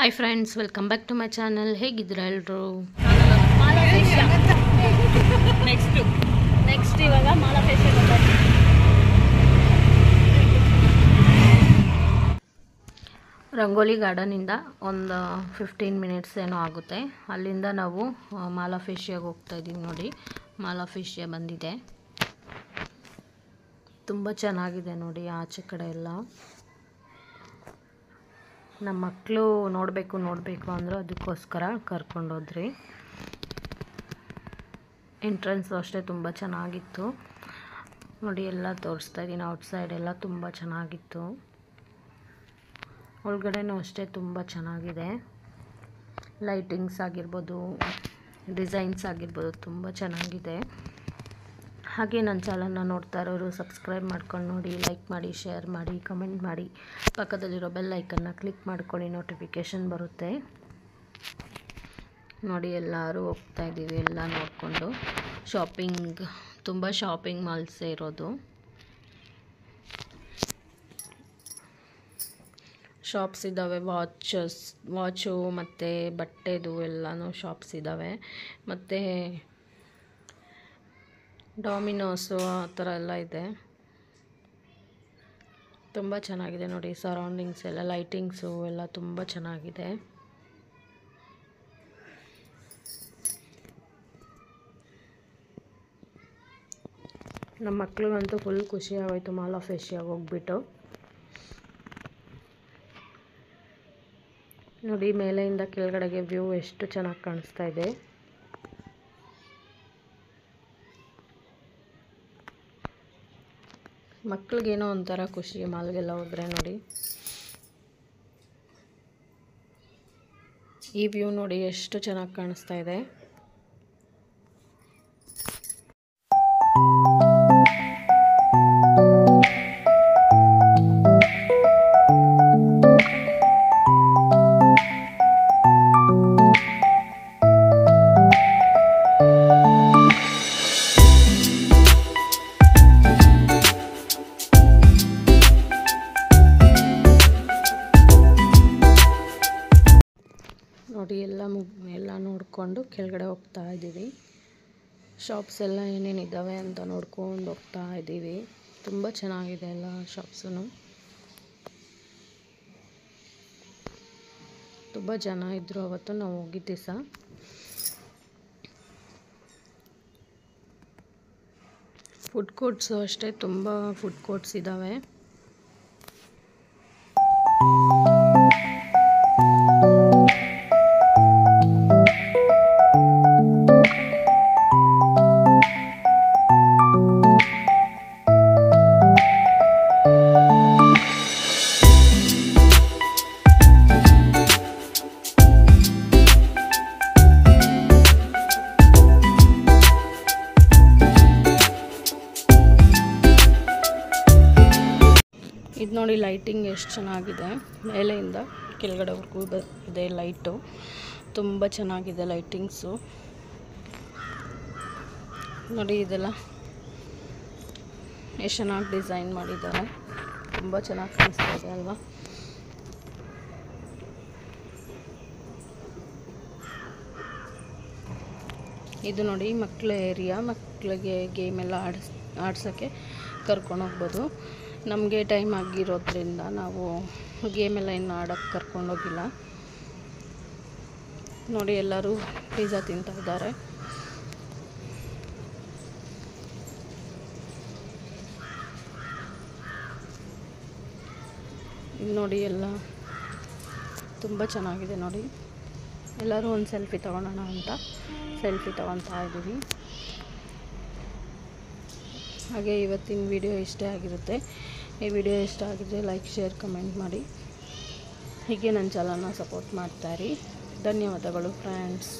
Hi friends, welcome back to my channel. ಹೇಗಿದ್ದೀರಾ ಎಲ್ಲರೂ? Next ಇವಾಗ ಮಾಲಾ ಫೇಶಿಯಲ್. ರಂಗೋಲಿ ಗಾರ್ಡನಿಂದ ಒಂದು 15 ಮಿನಿಟ್ಸ್ ಏನೋ ಆಗುತ್ತೆ. ಅಲ್ಲಿಂದ ನಾವು ಮಾಲಾ ಫೇಶಿಯಾಗೆ ಹೋಗ್ತಾ ಇದ್ದೀವಿ. ನೋಡಿ, ಮಾಲಾ ಫೇಶಿಯಾ ಬಂದಿದೆ. ತುಂಬ ಚೆನ್ನಾಗಿದೆ ನೋಡಿ. ಆಚೆ ಕಡೆ ಎಲ್ಲ ನಮ್ಮ ಮಕ್ಕಳು ನೋಡಬೇಕು ಅಂದರು, ಅದಕ್ಕೋಸ್ಕರ ಕರ್ಕೊಂಡೋದ್ರಿ. ಎಂಟ್ರೆನ್ಸು ಅಷ್ಟೇ ತುಂಬ ಚೆನ್ನಾಗಿತ್ತು ನೋಡಿ. ಎಲ್ಲ ತೋರಿಸ್ತಾ ಇದ್ದೀನಿ. ಔಟ್ಸೈಡ್ ಎಲ್ಲ ತುಂಬ ಚೆನ್ನಾಗಿತ್ತು. ಒಳಗಡೆನೂ ಅಷ್ಟೇ ತುಂಬ ಚೆನ್ನಾಗಿದೆ. ಲೈಟಿಂಗ್ಸ್ ಆಗಿರ್ಬೋದು, ಡಿಸೈನ್ಸ್ ಆಗಿರ್ಬೋದು, ತುಂಬ ಚೆನ್ನಾಗಿದೆ. ಹಾಗೆ ನನ್ನ ಚಾನಲ್ನ ನೋಡ್ತಾ ಇರೋರು ಸಬ್ಸ್ಕ್ರೈಬ್ ಮಾಡ್ಕೊಂಡು ನೋಡಿ, ಲೈಕ್ ಮಾಡಿ, ಶೇರ್ ಮಾಡಿ, ಕಮೆಂಟ್ ಮಾಡಿ, ಪಕ್ಕದಲ್ಲಿರೋ ಬೆಲ್ ಐಕನ್ನ ಕ್ಲಿಕ್ ಮಾಡ್ಕೊಳ್ಳಿ, ನೋಟಿಫಿಕೇಷನ್ ಬರುತ್ತೆ ನೋಡಿ. ಎಲ್ಲರೂ ಹೋಗ್ತಾ ಇದ್ದೀವಿ ಎಲ್ಲ ನೋಡಿಕೊಂಡು. ಶಾಪಿಂಗ್, ತುಂಬ ಶಾಪಿಂಗ್ ಮಾಲ್ಸೇ ಇರೋದು. ಶಾಪ್ಸ್ ಇದ್ದಾವೆ, ವಾಚು ಮತ್ತು ಬಟ್ಟೆದು ಎಲ್ಲನೂ ಶಾಪ್ಸ್ ಇದ್ದಾವೆ. ಮತ್ತು ಡಾಮಿನೋಸು ಆ ಥರ ಎಲ್ಲ ಇದೆ. ತುಂಬ ಚೆನ್ನಾಗಿದೆ ನೋಡಿ. ಸರೌಂಡಿಂಗ್ಸ್ ಎಲ್ಲ, ಲೈಟಿಂಗ್ಸು ಎಲ್ಲ ತುಂಬ ಚೆನ್ನಾಗಿದೆ. ನಮ್ಮ ಮಕ್ಳಿಗಂತೂ ಫುಲ್ ಖುಷಿ ಆಗೋಯ್ತು ಮಾಲಾ ಫೇಶಿಯಾಗೆ ಹೋಗ್ಬಿಟ್ಟು. ನೋಡಿ, ಮೇಲೆಯಿಂದ ಕೆಳಗಡೆಗೆ ವ್ಯೂ ಎಷ್ಟು ಚೆನ್ನಾಗಿ ಕಾಣಿಸ್ತಾ ಇದೆ. ಮಕ್ಳಿಗೇನೋ ಒಂಥರ ಖುಷಿ ಮಾಲ್ಗೆಲ್ಲ ಹೋದರೆ ನೋಡಿ. ಈ ವ್ಯೂ ನೋಡಿ ಎಷ್ಟು ಚೆನ್ನಾಗಿ ಕಾಣಿಸ್ತಾ ಇದೆ. ನೋಡಿ, ಎಲ್ಲ ನೋಡಿಕೊಂಡು ಕೆಳಗಡೆ ಹೋಗ್ತಾ ಇದ್ದೀವಿ. ಶಾಪ್ಸ್ ಎಲ್ಲ ಏನೇನಿದ್ದಾವೆ ಅಂತ ನೋಡ್ಕೊಂಡು ಹೋಗ್ತಾ ಇದ್ದೀವಿ. ತುಂಬ ಚೆನ್ನಾಗಿದೆ ಎಲ್ಲ ಶಾಪ್ಸೂ. ತುಂಬ ಜನ ಇದ್ದರು ಅವತ್ತು ನಾವು ಹೋಗಿದ್ದ ದಿವಸ. ಫುಡ್ ಕೋರ್ಟ್ಸು ಅಷ್ಟೇ, ತುಂಬ ಫುಡ್ ಕೋರ್ಟ್ಸ್ ಇದ್ದಾವೆ. ಇದು ನೋಡಿ, ಲೈಟಿಂಗ್ ಎಷ್ಟು ಚೆನ್ನಾಗಿದೆ. ಮೇಲೆಯಿಂದ ಕೆಳಗಡೆವರೆಗೂ ಇದೆ ಲೈಟು. ತುಂಬ ಚೆನ್ನಾಗಿದೆ ಲೈಟಿಂಗ್ಸು ನೋಡಿ. ಇದೆಲ್ಲ ಎಷ್ಟು ಚೆನ್ನಾಗಿ ಡಿಸೈನ್ ಮಾಡಿದ್ದಾರೆ. ತುಂಬ ಚೆನ್ನಾಗಿ ಕಾಣಿಸ್ತಾ ಇದೆ ಅಲ್ವಾ? ಇದು ನೋಡಿ ಮಕ್ಕಳ ಏರಿಯಾ. ಮಕ್ಕಳಿಗೆ ಗೇಮ್ ಎಲ್ಲ ಆಡ್ಸೋಕ್ಕೆ ಕರ್ಕೊಂಡೋಗ್ಬೋದು. ನಮಗೆ ಟೈಮ್ ಆಗಿರೋದ್ರಿಂದ ನಾವು ಗೇಮೆಲ್ಲ ಇನ್ನು ಆಡೋಕ್ಕೆ ಕರ್ಕೊಂಡೋಗಿಲ್ಲ ನೋಡಿ. ಎಲ್ಲರೂ ಪಿಜ್ಜಾ ತಿಂತಾ ಇದ್ದಾರೆ. ನೋಡಿ, ಎಲ್ಲ ತುಂಬ ಚೆನ್ನಾಗಿದೆ ನೋಡಿ. ಎಲ್ಲರೂ ಒಂದು ಸೆಲ್ಫಿ ತೊಗೊಳೋಣ ಅಂತ ಸೆಲ್ಫಿ ತೊಗೊತಾ ಇದ್ದೀವಿ. ಹಾಗೆ ಇವತ್ತಿನ ವಿಡಿಯೋ ಇಷ್ಟ ಆಗಿರುತ್ತೆ. ಈ ವಿಡಿಯೋ ಇಷ್ಟ ಆಗಿದ್ರೆ ಲೈಕ್, ಶೇರ್, ಕಮೆಂಟ್ ಮಾಡಿ. ಹೀಗೆ ನನ್ನ ಚಾನಲ್ನ ಸಪೋರ್ಟ್ ಮಾಡ್ತಾಯಿರಿ. ಧನ್ಯವಾದಗಳು ಫ್ರೆಂಡ್ಸ್.